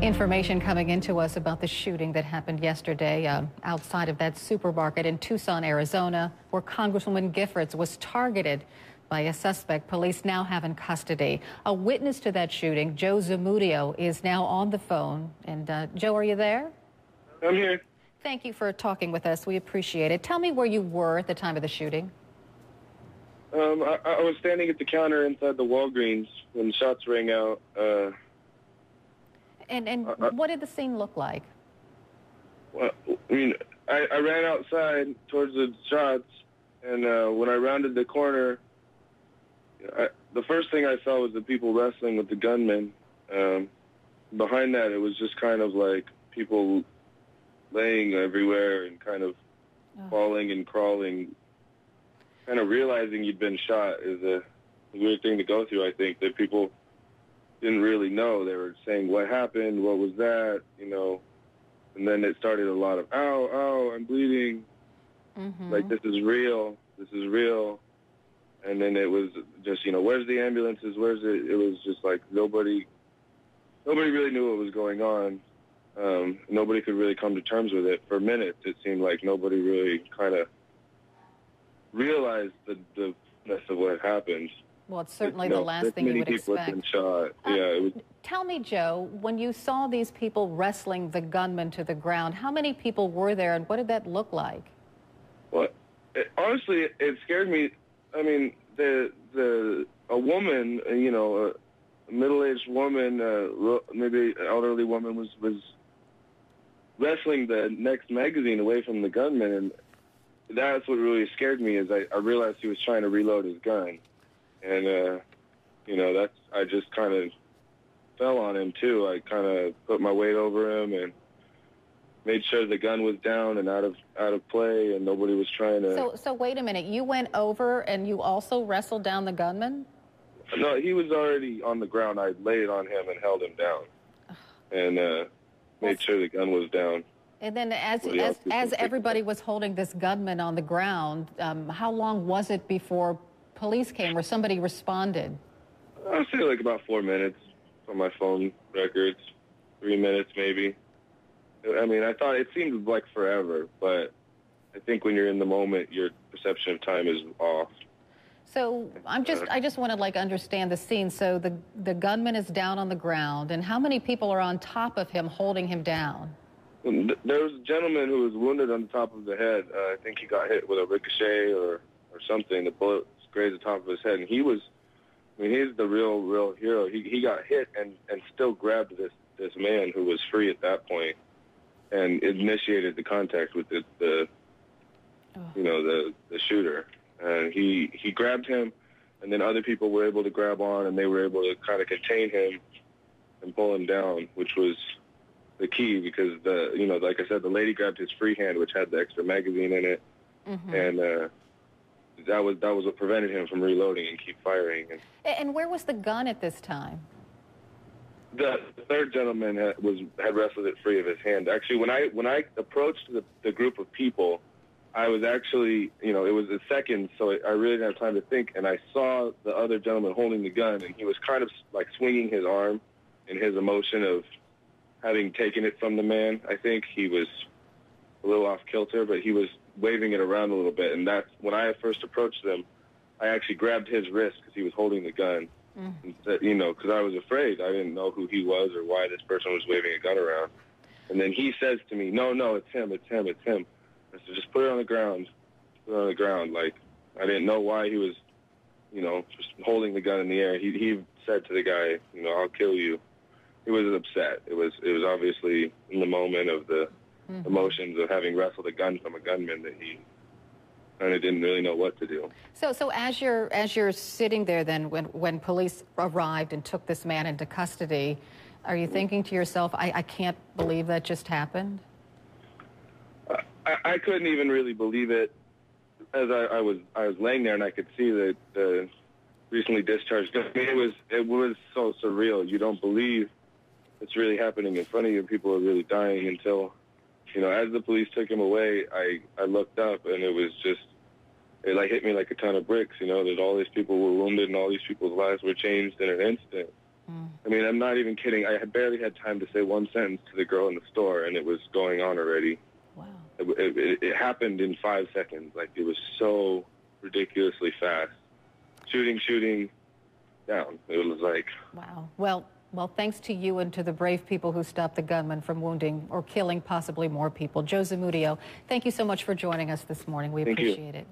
Information coming into us about the shooting that happened yesterday outside of that supermarket in Tucson, Arizona, where Congresswoman Giffords was targeted by a suspect police now have in custody. A witness to that shooting, Joe Zamudio, is now on the phone. And Joe, are you there? I'm here. Thank you for talking with us. We appreciate it. Tell me where you were at the time of the shooting. I was standing at the counter inside the Walgreens when shots rang out. And what did the scene look like? Well, I mean, I ran outside towards the shots, and when I rounded the corner, the first thing I saw was the people wrestling with the gunman. Behind that, it was just kind of like people laying everywhere and kind of falling and crawling. Kind of realizing you'd been shot is a weird thing to go through, I think, that people didn't really know. They were saying, what happened? What was that? You know, and then it started a lot of, ow, ow, I'm bleeding. Mm-hmm. Like, this is real. This is real. And then it was just, you know, where's the ambulances? Where's it? It was just like nobody really knew what was going on. Nobody could really come to terms with it. For minutes, it seemed like nobody really kind of realized the mess of what happened. Well, it's certainly the last thing you would expect. Many people have been shot. Yeah, it was. Tell me, Joe, when you saw these people wrestling the gunman to the ground, how many people were there, and what did that look like? Well, honestly, it scared me. I mean, a woman, you know, a middle-aged woman, maybe an elderly woman, was wrestling the next magazine away from the gunman, and that's what really scared me. Is I realized he was trying to reload his gun. And, you know, I just kind of fell on him, too. I kind of put my weight over him and made sure the gun was down and out of play, and nobody was trying to... So wait a minute. You went over and you also wrestled down the gunman? No, he was already on the ground. I laid on him and held him down and made sure the gun was down. And then as everybody was holding this gunman on the ground, how long was it before police came or somebody responded? I'd say like about 4 minutes on my phone records, 3 minutes maybe. I mean, I thought it seemed like forever, but I think when you're in the moment, your perception of time is off. So I just want to like understand the scene. So the gunman is down on the ground, and how many people are on top of him holding him down? There was a gentleman who was wounded on the top of the head. I think he got hit with a ricochet or something. The bullet grazed the top of his head, and he was, I mean, he's the real hero. He got hit and still grabbed this man who was free at that point and initiated the contact with the shooter. And he grabbed him, and then other people were able to grab on, and they were able to kind of contain him and pull him down, which was the key, because like I said, the lady grabbed his free hand, which had the extra magazine in it, and that was what prevented him from reloading and keep firing. And where was the gun at this time? The third gentleman had wrestled it free of his hand. Actually, when I approached the group of people, I was actually, you know, it was a second, so I really didn't have time to think, and I saw the other gentleman holding the gun, and he was kind of like swinging his arm in his emotion of having taken it from the man. I think he was a little off kilter, but he was waving it around a little bit, and that's when I first approached them. I actually grabbed his wrist because he was holding the gun, and said, you know, because I was afraid. I didn't know who he was or why this person was waving a gun around. And then he says to me, no, it's him. I said, just put it on the ground. Put it on the ground. Like, I didn't know why he was, you know, just holding the gun in the air. He said to the guy, you know, I'll kill you. He was upset. It was obviously in the moment of the emotions of having wrestled a gun from a gunman that he kind of didn't really know what to do. So as you're sitting there then when police arrived and took this man into custody, are you thinking to yourself, I can't believe that just happened? I couldn't even really believe it, as I was laying there and I could see the recently discharged gun. I mean, it was so surreal. You don't believe it's really happening in front of you. People are really dying until, you know, as the police took him away, I looked up and it was just, it like hit me like a ton of bricks, you know, that all these people were wounded and all these people's lives were changed in an instant. I mean, I'm not even kidding. I had barely had time to say one sentence to the girl in the store, and it was going on already. Wow. It happened in 5 seconds. Like, it was so ridiculously fast. Shooting, down. It was like... Wow. Well, thanks to you and to the brave people who stopped the gunman from wounding or killing possibly more people. Joe Zamudio, thank you so much for joining us this morning. We appreciate it.